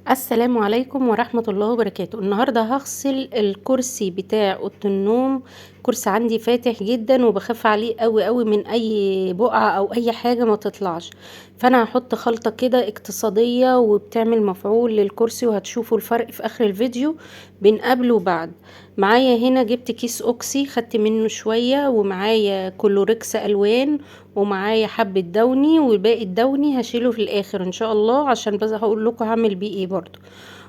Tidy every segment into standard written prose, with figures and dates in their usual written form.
السلام عليكم ورحمة الله وبركاته. النهاردة هغسل الكرسي بتاع اوضه النوم. كرسي عندي فاتح جدا وبخاف عليه قوي قوي من اي بقعة او اي حاجة ما تطلعش، فانا هحط خلطة كده اقتصادية وبتعمل مفعول للكرسي، وهتشوفوا الفرق في اخر الفيديو بين قبل وبعد. معايا هنا جبت كيس اوكسي خدت منه شوية، ومعايا كلوريكس الوان، ومعايا حبة دوني، والباقي الدوني هشيله في الاخر ان شاء الله، عشان بس هقول لكم هعمل بيه ايه برضو.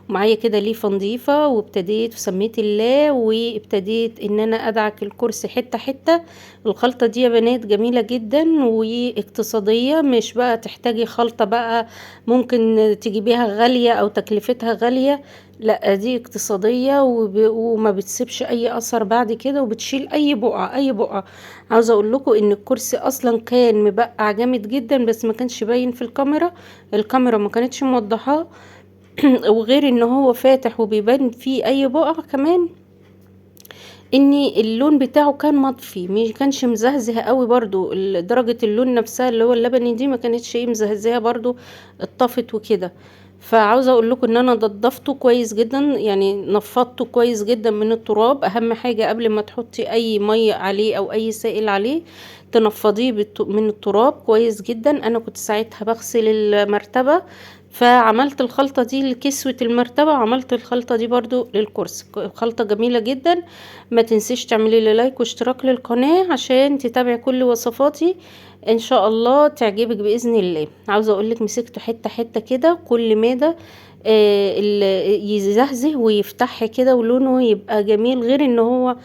ومعايا كده ليفه نظيفه، وابتديت وسميت الله، وابتديت ان انا ادعك الكرسي حته حته. الخلطه دي يا بنات جميله جدا واقتصاديه، مش بقى تحتاجي خلطه بقى ممكن تجيبيها غاليه او تكلفتها غاليه. لا، دي اقتصاديه وما بتسيبش اي اثر بعد كده، وبتشيل اي بقعه اي بقعه. عاوزه اقول لكم ان الكرسي اصلا كان مبقع جامد جدا، بس ما كانش باين في الكاميرا. الكاميرا ما كانتش موضحاه. وغير ان هو فاتح وبيبان فيه اي بقع كمان، ان اللون بتاعه كان مطفي، مش كانش مزهزه قوي برضو. درجة اللون نفسها اللي هو اللبني دي ما كانتش ايه مزهزها برضو، اتطفت وكده. فعاوزه اقول لكم ان انا نضفته كويس جدا، يعني نفضته كويس جدا من التراب. اهم حاجه قبل ما تحطي اي ميه عليه او اي سائل عليه تنفضيه من التراب كويس جدا. انا كنت ساعتها بغسل المرتبه، فعملت الخلطة دي لكسوة المرتبة، وعملت الخلطة دي برضو للكرسي. خلطة جميلة جدا. ما تنسيش تعملي لي لايك واشتراك للقناة عشان تتابعي كل وصفاتي، ان شاء الله تعجبك باذن الله. عاوزه اقولك مسكته حته حته كده، كل ماده يزهزه ويفتح كده ولونه يبقى جميل. غير ان هو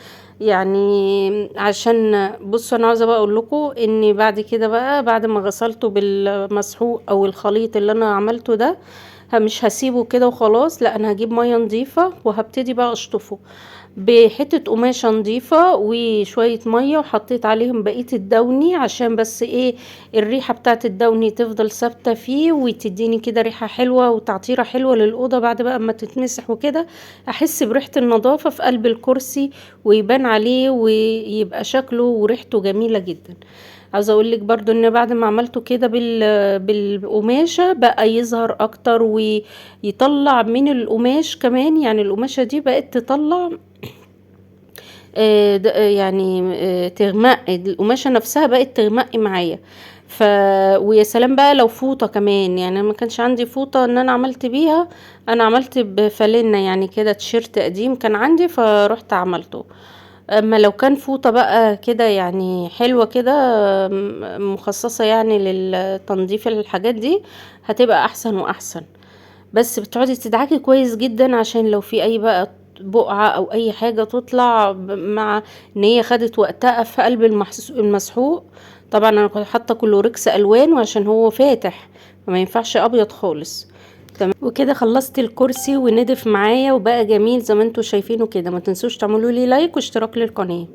يعني عشان بصوا، انا عاوزه بقى اقول لكم ان بعد كده بقى بعد ما غسلته بالمسحوق او الخليط اللي انا عملته ده، مش هسيبه كده وخلاص، لا انا هجيب ميه نظيفه وهبتدي بقى اشطفه بحته قماشه نظيفه وشويه ميه، وحطيت عليهم بقيه الدوني عشان بس ايه الريحه بتاعت الدوني تفضل ثابته فيه، وتديني كده ريحه حلوه وتعطيره حلوه للاوضه بعد بقى ما تتمسح وكده. احس بريحه النظافه في قلب الكرسي ويبان عليه ويبقى شكله وريحته جميله جدا. عاوزه اقول لك برضو ان بعد ما عملته كده بالقماشه بقى يظهر اكتر ويطلع من القماش كمان، يعني القماشه دي بقت تطلع يعني تغمق القماشه نفسها، بقت تغمق معايا. ف ويا سلام بقى لو فوطه كمان، يعني ما كانش عندي فوطه ان انا عملت بيها، انا عملت بفالينا يعني كده، تيشيرت قديم كان عندي فروحت عملته. اما لو كان فوطه بقى كده يعني حلوه كده، مخصصه يعني للتنظيف الحاجات دي، هتبقى احسن واحسن. بس بتقعدي تدعكي كويس جدا عشان لو في اي بقى بقعة او اي حاجة تطلع، مع ان هي خدت وقتها في قلب المسحوق. طبعا انا كنت حاطة كلوريكس الوان وعشان هو فاتح فما ينفعش ابيض خالص. تمام، وكده خلصت الكرسي ونضف معايا وبقى جميل زي ما انتوا شايفينه كده. ما تنسوش تعملوا لي لايك واشتراك للقناة.